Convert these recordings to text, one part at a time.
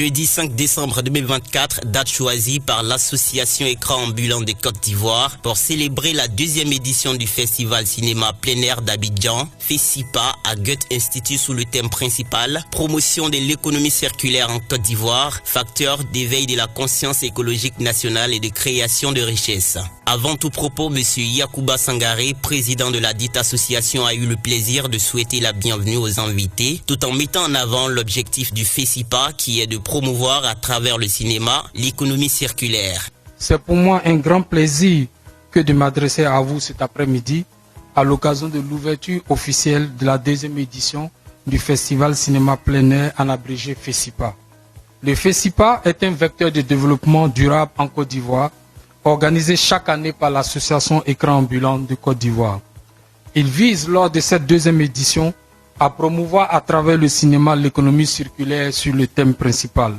Jeudi 5 décembre 2024, date choisie par l'association Écran Ambulant de Côte d'Ivoire pour célébrer la deuxième édition du festival cinéma plein air d'Abidjan, FESIPA à Goethe Institut sous le thème principal « Promotion de l'économie circulaire en Côte d'Ivoire, facteur d'éveil de la conscience écologique nationale et de création de richesses ». Avant tout propos, M. Yacouba Sangaré, président de la dite association, a eu le plaisir de souhaiter la bienvenue aux invités, tout en mettant en avant l'objectif du FESIPA qui est de promouvoir à travers le cinéma l'économie circulaire. C'est pour moi un grand plaisir que de m'adresser à vous cet après-midi à l'occasion de l'ouverture officielle de la deuxième édition du Festival Cinéma Plein Air en abrégé FESIPA. Le FESIPA est un vecteur de développement durable en Côte d'Ivoire, organisé chaque année par l'association Écran Ambulant de Côte d'Ivoire. Il vise lors de cette deuxième édition à promouvoir à travers le cinéma l'économie circulaire sur le thème principal,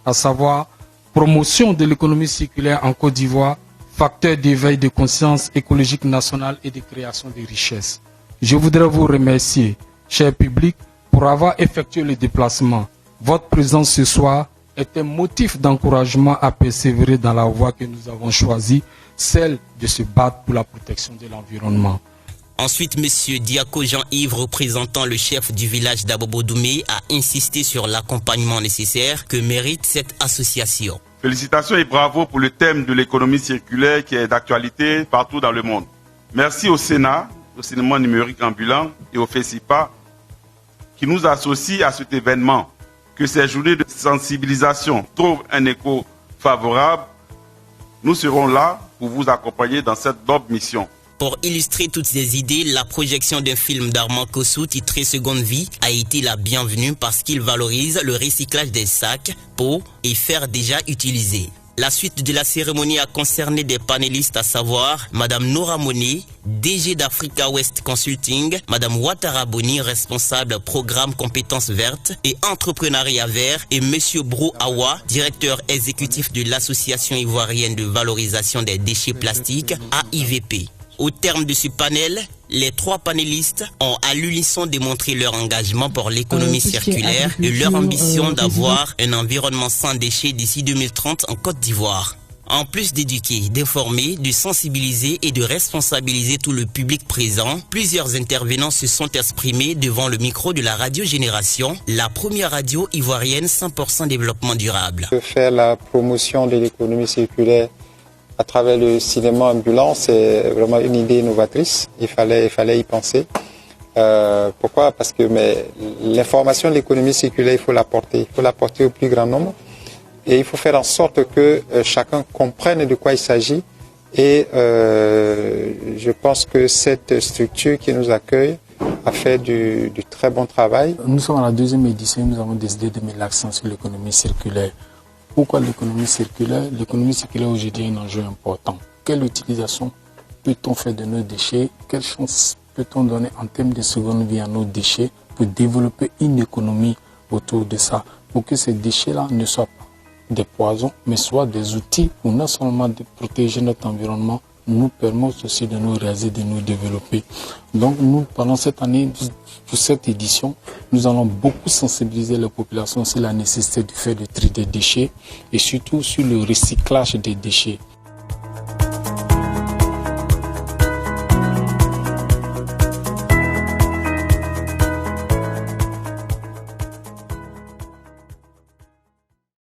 à savoir promotion de l'économie circulaire en Côte d'Ivoire, facteur d'éveil de conscience écologique nationale et de création de richesses. Je voudrais vous remercier, cher public, pour avoir effectué le déplacement. Votre présence ce soir est un motif d'encouragement à persévérer dans la voie que nous avons choisie, celle de se battre pour la protection de l'environnement. Ensuite, M. Diako Jean-Yves, représentant le chef du village d'Abobodoumé, a insisté sur l'accompagnement nécessaire que mérite cette association. Félicitations et bravo pour le thème de l'économie circulaire qui est d'actualité partout dans le monde. Merci au Sénat, au cinéma numérique ambulant et au FESIPA qui nous associent à cet événement. Que ces journées de sensibilisation trouvent un écho favorable. Nous serons là pour vous accompagner dans cette noble mission. Pour illustrer toutes ces idées, la projection d'un film d'Armand Kossou titré Seconde Vie a été la bienvenue parce qu'il valorise le recyclage des sacs, pots et fers déjà utilisés. La suite de la cérémonie a concerné des panélistes à savoir Madame Nora Monet, DG d'Africa West Consulting, Madame Ouattara Boni, responsable programme compétences vertes et entrepreneuriat vert, et Monsieur Brou Awa, directeur exécutif de l'Association ivoirienne de valorisation des déchets plastiques, AIVP. Au terme de ce panel, les trois panélistes ont à l'unisson démontré leur engagement pour l'économie circulaire et leur ambition d'avoir un environnement sans déchets d'ici 2030 en Côte d'Ivoire. En plus d'éduquer, d'informer, de sensibiliser et de responsabiliser tout le public présent, plusieurs intervenants se sont exprimés devant le micro de la Radio Génération, la première radio ivoirienne 100% développement durable. Faire la promotion de l'économie circulaire à travers le cinéma ambulant, c'est vraiment une idée innovatrice. Il fallait y penser. Pourquoi? Parce que l'information de l'économie circulaire, il faut la porter au plus grand nombre. Et il faut faire en sorte que chacun comprenne de quoi il s'agit. Et je pense que cette structure qui nous accueille a fait du très bon travail. Nous sommes à la deuxième édition, nous avons décidé de mettre l'accent sur l'économie circulaire. Pourquoi l'économie circulaire? L'économie circulaire aujourd'hui est un enjeu important. Quelle utilisation peut-on faire de nos déchets? Quelle chance peut-on donner en termes de seconde vie à nos déchets pour développer une économie autour de ça? Pour que ces déchets-là ne soient pas des poisons, mais soient des outils pour non seulement de protéger notre environnement, nous permettent aussi de nous réaliser, de nous développer. Donc nous, pendant cette année, pour cette édition, nous allons beaucoup sensibiliser les populations sur la nécessité de faire le tri des déchets et surtout sur le recyclage des déchets.